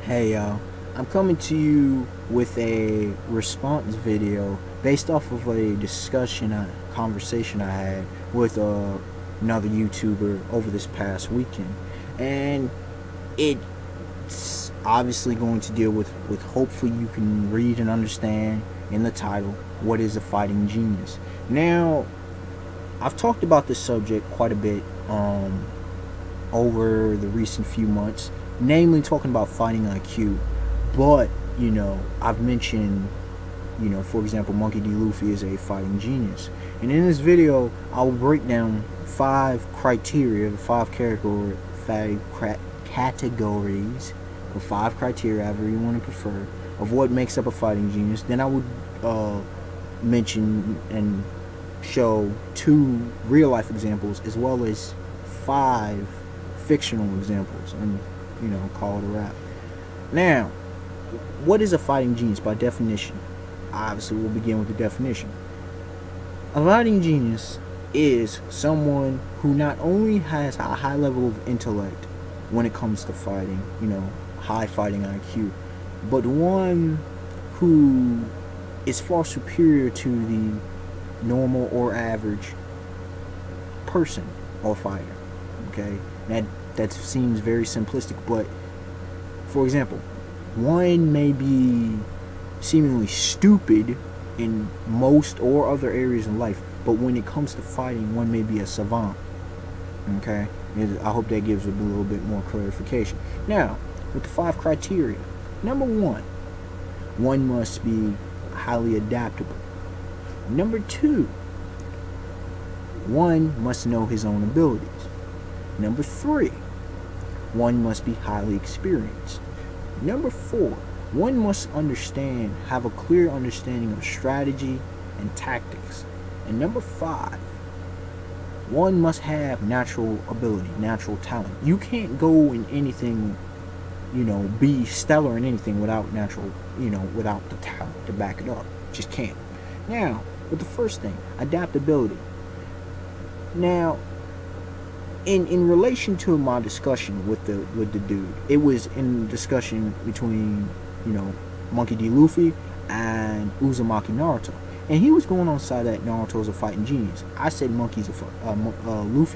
Hey y'all, I'm coming to you with a response video based off of a conversation I had with another YouTuber over this past weekend, and it's obviously going to deal with hopefully you can read and understand in the title what is a fighting genius. Now, I've talked about this subject quite a bit over the recent few months, namely talking about fighting IQ. But I've mentioned, for example, Monkey D. Luffy is a fighting genius, and in this video I'll break down five criteria, the categories, or five criteria, however you want to prefer, of what makes up a fighting genius. Then I would mention and show two real life examples as well as five fictional examples, and call it a wrap. Now, what is a fighting genius by definition? Obviously, we'll begin with the definition. A fighting genius is someone who not only has a high level of intellect when it comes to fighting, high fighting IQ, but one who is far superior to the normal or average person or fighter. Okay, that seems very simplistic, but for example, one may be seemingly stupid in most or other areas in life, but when it comes to fighting, one may be a savant. Okay, I hope that gives a little bit more clarification. Now, with the five criteria, number one must be highly adaptable. Number two, one must know his own abilities. Number three, one must be highly experienced. Number four, one must have a clear understanding of strategy and tactics. And number five, one must have natural ability, natural talent. You can't go in anything, be stellar in anything without without the talent to back it up. Just can't. Now, with the first thing, adaptability. Now, in relation to my discussion with the dude, it was in discussion between Monkey D. Luffy and Uzumaki Naruto, and he was going on side that Naruto's a fighting genius. I said Luffy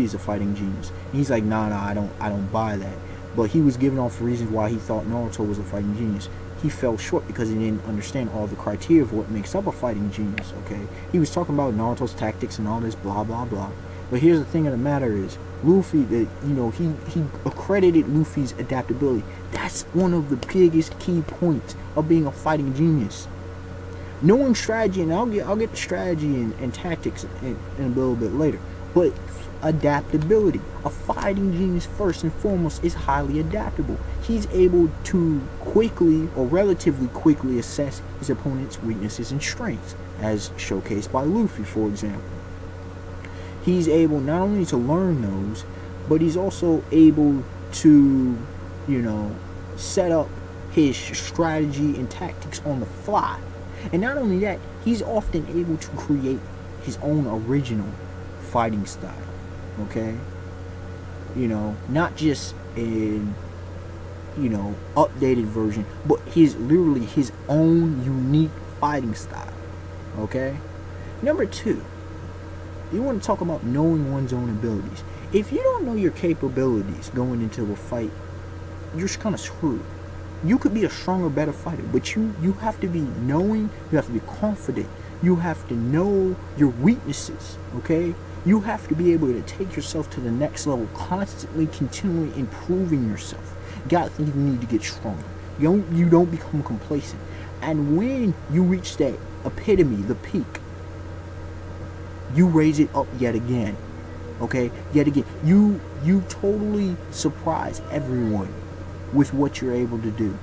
is a fighting genius. And he's like, nah, I don't buy that. But he was giving off reasons why he thought Naruto was a fighting genius. He fell short because he didn't understand all the criteria of what makes up a fighting genius. Okay, he was talking about Naruto's tactics and all this blah blah blah. But here's the thing of the matter is, Luffy, he accredited Luffy's adaptability. That's one of the biggest key points of being a fighting genius. Knowing strategy, and I'll get the strategy and tactics in a little bit later. But adaptability, a fighting genius first and foremost is highly adaptable. He's able to quickly or relatively quickly assess his opponent's weaknesses and strengths, as showcased by Luffy, for example. He's able not only to learn those, but he's also able to, set up his strategy and tactics on the fly. And not only that, he's often able to create his own original fighting style. Okay? Not just in, updated version, but literally his own unique fighting style. Okay? Number two, you want to talk about knowing one's own abilities. If you don't know your capabilities going into a fight, you're just kind of screwed. You could be a stronger, better fighter, but you have to be knowing, you have to be confident, you have to know your weaknesses, okay? You have to be able to take yourself to the next level, constantly, continually improving yourself. You gotta think you need to get stronger. You don't become complacent. And when you reach that epitome, the peak, you raise it up yet again. Okay? Yet again. You totally surprise everyone with what you're able to do.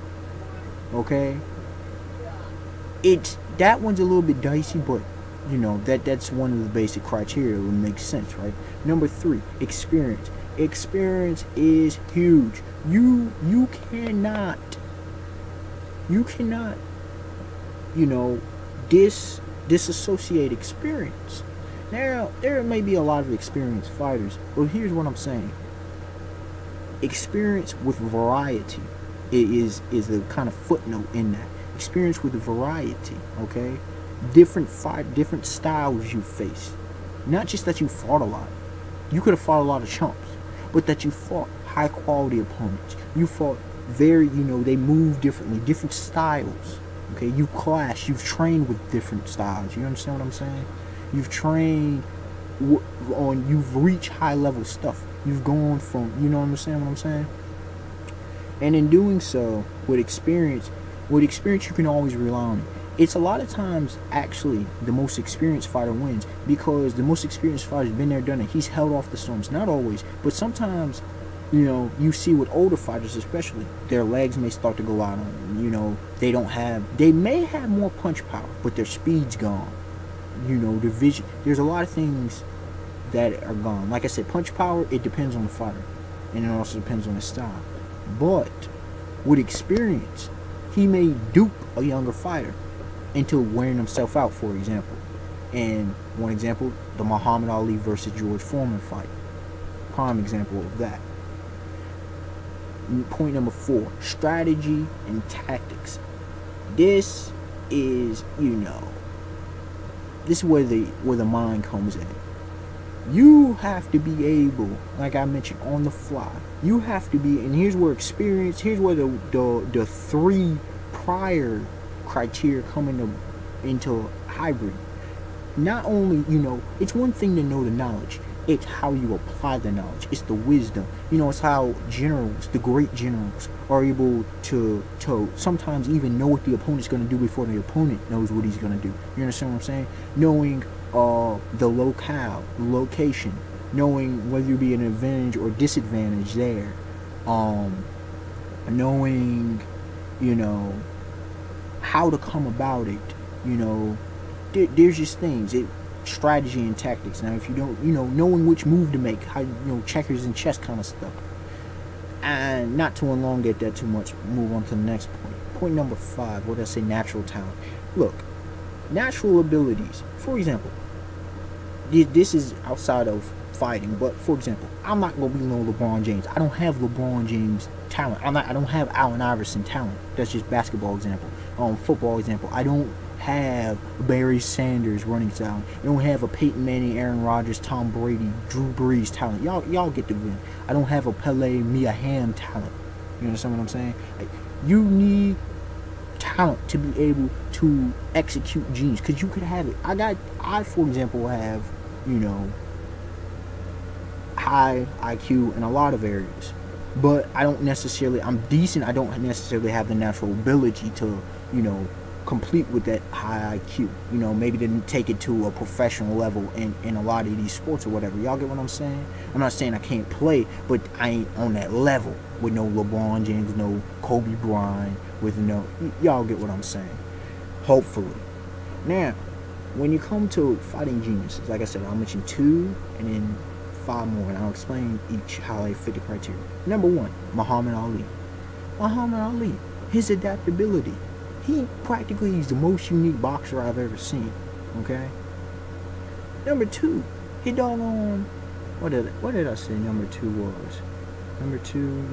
Okay? That one's a little bit dicey, but that's one of the basic criteria. It makes sense, right? Number three, experience. Experience is huge. You cannot disassociate experience. Now, there may be a lot of experienced fighters, but here's what I'm saying. Experience with variety. is the kind of footnote in that. Experience with a variety, okay? Different styles you face. Not just that you fought a lot. You could have fought a lot of chumps, but that you fought high quality opponents. You fought very, they move differently, different styles. Okay, you clash, you've trained with different styles. You understand what I'm saying? You've trained you've reached high level stuff. You've gone from, what I'm saying? And in doing so, with experience you can always rely on it. It's a lot of times actually the most experienced fighter wins, because the most experienced fighter's been there, done it. He's held off the storms. Not always, but sometimes, you see with older fighters especially, their legs may start to go out on them. They may have more punch power, but their speed's gone. The vision. There's a lot of things that are gone. Like I said, punch power, it depends on the fighter, and it also depends on his style. But with experience, he may dupe a younger fighter into wearing himself out, for example. And one example, the Muhammad Ali versus George Foreman fight. Prime example of that. Point number 4, strategy and tactics. This is, this is where the mind comes in. You have to be able, like I mentioned, on the fly. You have to be, and here's where experience, here's where the 3 prior criteria come into hybrid. Not only, it's one thing to know the knowledge, it's how you apply the knowledge. It's the wisdom. It's how generals, the great generals, are able to sometimes even know what the opponent's going to do before the opponent knows what he's going to do. You understand what I'm saying? Knowing the locale, the location, knowing whether you be an advantage or disadvantage there, knowing, how to come about it, there's just things, strategy and tactics. Now, if you don't, knowing which move to make, how, checkers and chess kind of stuff. And not to elongate that too much, move on to the next point. Point number 5, what did I say? Natural talent. Look, natural abilities. For example, this is outside of fighting, but for example, I'm not gonna be no LeBron James. I don't have LeBron James talent. I don't have Allen Iverson talent. That's just basketball example. Football example. I don't have Barry Sanders running style. I don't have a Peyton Manning, Aaron Rodgers, Tom Brady, Drew Brees talent. Y'all get the win. I don't have a Pele, Mia Hamm talent. You understand what I'm saying? Like, you need talent to be able to execute genius, because you could have it. I for example have, high IQ in a lot of areas, but I'm decent. I don't necessarily have the natural ability to, complete with that high IQ. Maybe to take it to a professional level in a lot of these sports or whatever. Y'all get what I'm saying? I'm not saying I can't play, but I ain't on that level with no LeBron James, no Kobe Bryant, with y'all get what I'm saying. Hopefully. Now, when you come to fighting geniuses, like I said, I'll mention 2 and then 5 more, and I'll explain each how they fit the criteria. Number 1, Muhammad Ali. Muhammad Ali, his adaptability. He practically is the most unique boxer I've ever seen. Okay. Number 2, he doggone. What did I say? Number 2 was. Number 2,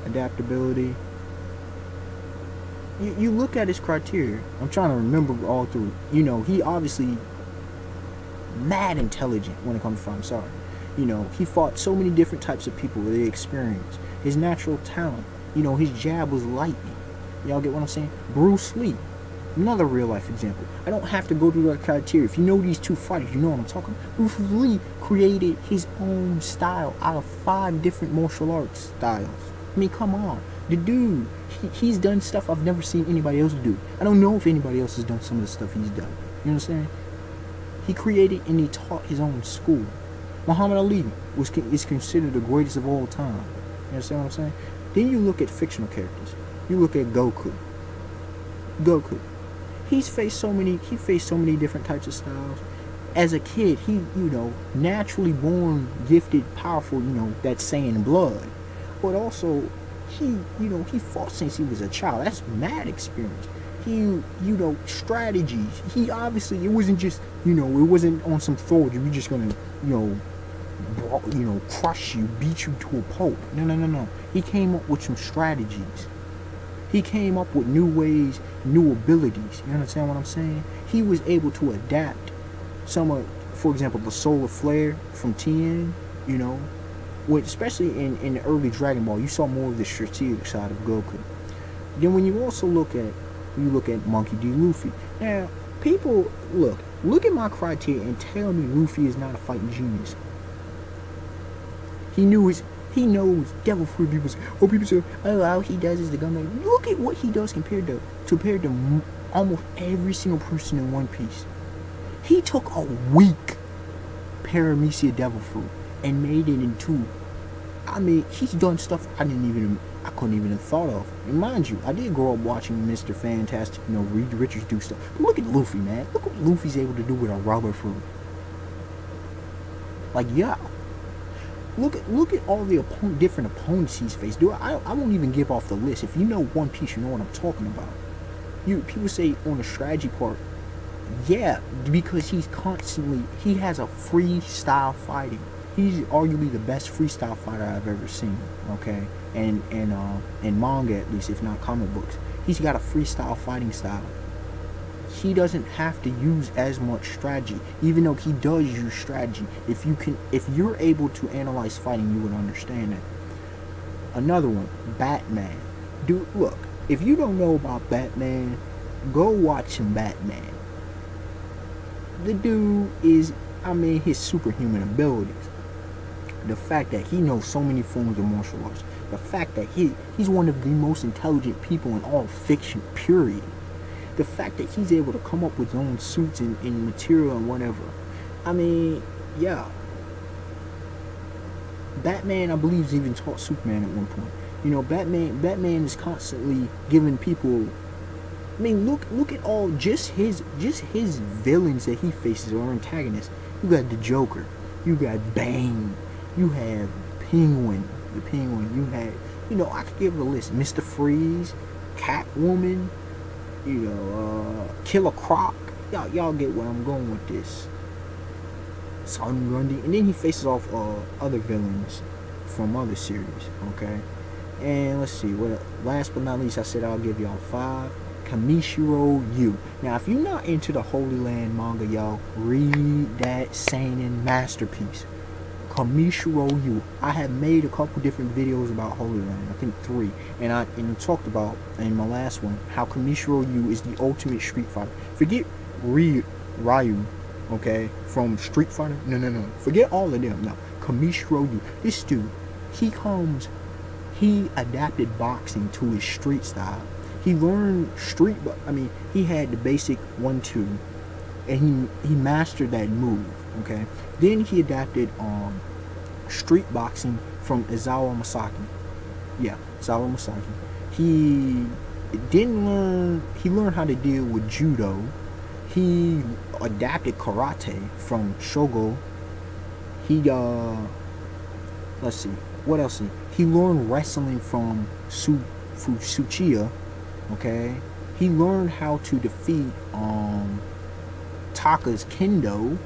adaptability. You look at his criteria. I'm trying to remember all through. He obviously mad intelligent when it comes to fighting. Sorry. He fought so many different types of people with the experience. His natural talent. His jab was lightning. Y'all get what I'm saying? Bruce Lee, another real life example. I don't have to go through that criteria. If you know these 2 fighters, you know what I'm talking about. Bruce Lee created his own style out of 5 different martial arts styles. I mean, come on. The dude, he's done stuff I've never seen anybody else do. I don't know if anybody else has done some of the stuff he's done. You understand? He created and he taught his own school. Muhammad Ali is considered the greatest of all time. You understand what I'm saying? Then you look at fictional characters. You look at Goku. He faced so many different types of styles. As a kid, he, naturally born, gifted, powerful, that's saying blood. But also, he fought since he was a child. That's mad experience. He, strategies. He obviously, it wasn't just, it wasn't on some throw. You're just gonna, crush you, beat you to a pulp. No. He came up with some strategies. He came up with new ways, new abilities. You understand what I'm saying? He was able to adapt some of, for example, the solar flare from Tien, you know, which especially in the early Dragon Ball, you saw more of the strategic side of Goku. Then when you also look at Monkey D. Luffy. Now, people, look at my criteria and tell me Luffy is not a fighting genius. He knows devil fruit. People say, oh, all he does is the gunman. Look at what he does compared to almost every single person in One Piece. He took a weak paramecia devil fruit and made it into, I mean, he's done stuff I couldn't even have thought of. And mind you, I did grow up watching Mr. Fantastic, you know, Reed Richards do stuff. But look at Luffy, man. Look what Luffy's able to do with a rubber fruit. Like, yeah. Look at all the different opponents he's faced. I won't even give off the list. If you know One Piece, you know what I'm talking about. People say on the strategy part, yeah, because he has a freestyle fighting. He's arguably the best freestyle fighter I've ever seen. Okay, and in manga at least, if not comic books, he's got a freestyle fighting style. He doesn't have to use as much strategy, even though he does use strategy. If you're able to analyze fighting, you would understand that. Another one, Batman. Dude, look, if you don't know about Batman, go watch some Batman. The dude is, I mean, his superhuman abilities. The fact that he knows so many forms of martial arts. The fact that he's one of the most intelligent people in all fiction, period. The fact that he's able to come up with his own suits and material and whatever. I mean, yeah. Batman, I believe, has even taught Superman at one point. You know, Batman is constantly giving people. I mean, look at all just his villains that he faces or antagonists. You got the Joker. You got Bane. You have Penguin. The Penguin. You had, you know, I could give a list. Mr. Freeze, Catwoman. You know, Killer Croc. Y'all get where I'm going with this. Son Grundy, and then he faces off other villains from other series. Okay, and let's see. What? Last but not least, I said I'll give y'all 5. Kamishiro U. Now, if you're not into the Holy Land manga, y'all read that seinen masterpiece. Kamishiro U. I have made a couple different videos about Holy Land, I think 3, and I talked about in my last one how Kamishiro U is the ultimate Street Fighter. Forget Ryu, okay, from Street Fighter. No. Forget all of them. No, Kamishiro U. This dude, he adapted boxing to his street style. He learned he had the basic 1-2, and he mastered that move. Okay, then he adapted street boxing from Izawa Masaki. Yeah, Izawa Masaki. He learned how to deal with judo. He adapted karate from Shogo. Let's see, what else? He learned wrestling from Tsuchiya. Okay, he learned how to defeat Taka's kendo.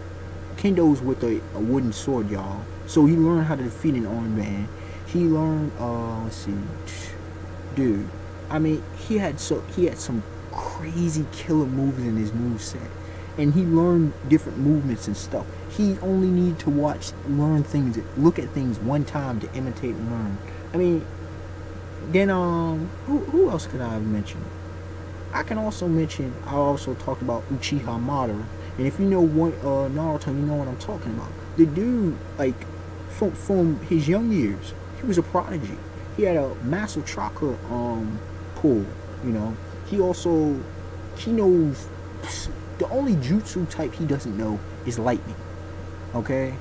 Kendo's with a wooden sword, y'all. So he learned how to defeat an armband. He learned, let's see, dude. I mean, he had some crazy killer moves in his moveset, and he learned different movements and stuff. He only needed to learn things, look at things one time to imitate and learn. I mean, then who else could I have mentioned? I also talked about Uchiha Madara. And if you know Naruto, you know what I'm talking about. The dude, like, from his young years, he was a prodigy. He had a massive chakra pull, you know. He knows, the only jutsu type he doesn't know is lightning. Okay?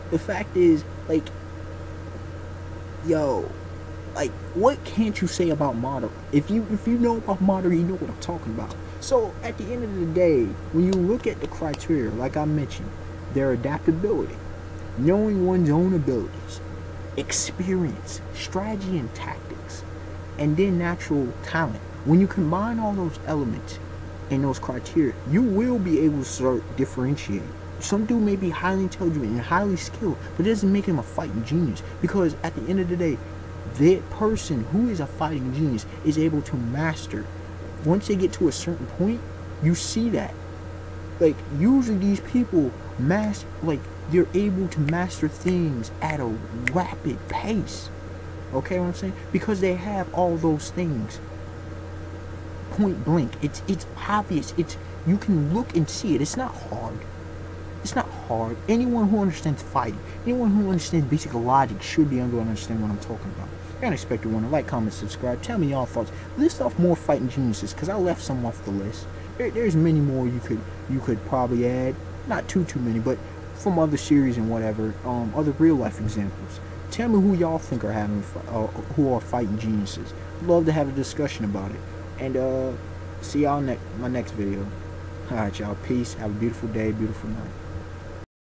The fact is, like, yo, like, what can't you say about Madara? If you know about Madara, you know what I'm talking about. So, at the end of the day, when you look at the criteria, like I mentioned, their adaptability, knowing one's own abilities, experience, strategy and tactics, and then natural talent. When you combine all those elements and those criteria, you will be able to start differentiating. Some dude may be highly intelligent and highly skilled, but it doesn't make him a fighting genius. Because at the end of the day, that person who is a fighting genius is able to master. Once they get to a certain point, you see that. Like, usually these people they're able to master things at a rapid pace. Okay, what I'm saying? Because they have all those things point blank. It's obvious. You can look and see it. It's not hard. It's not hard. Anyone who understands fighting, anyone who understands basic logic should be able to understand what I'm talking about. Unexpected one. Like, comment, subscribe. Tell me y'all thoughts. List off more fighting geniuses, because I left some off the list. There's many more you could probably add. Not too many, but from other series and whatever. Other real life examples. Tell me who y'all think are who are fighting geniuses. Love to have a discussion about it. And see y'all in my next video. Alright, y'all. Peace. Have a beautiful day, beautiful night.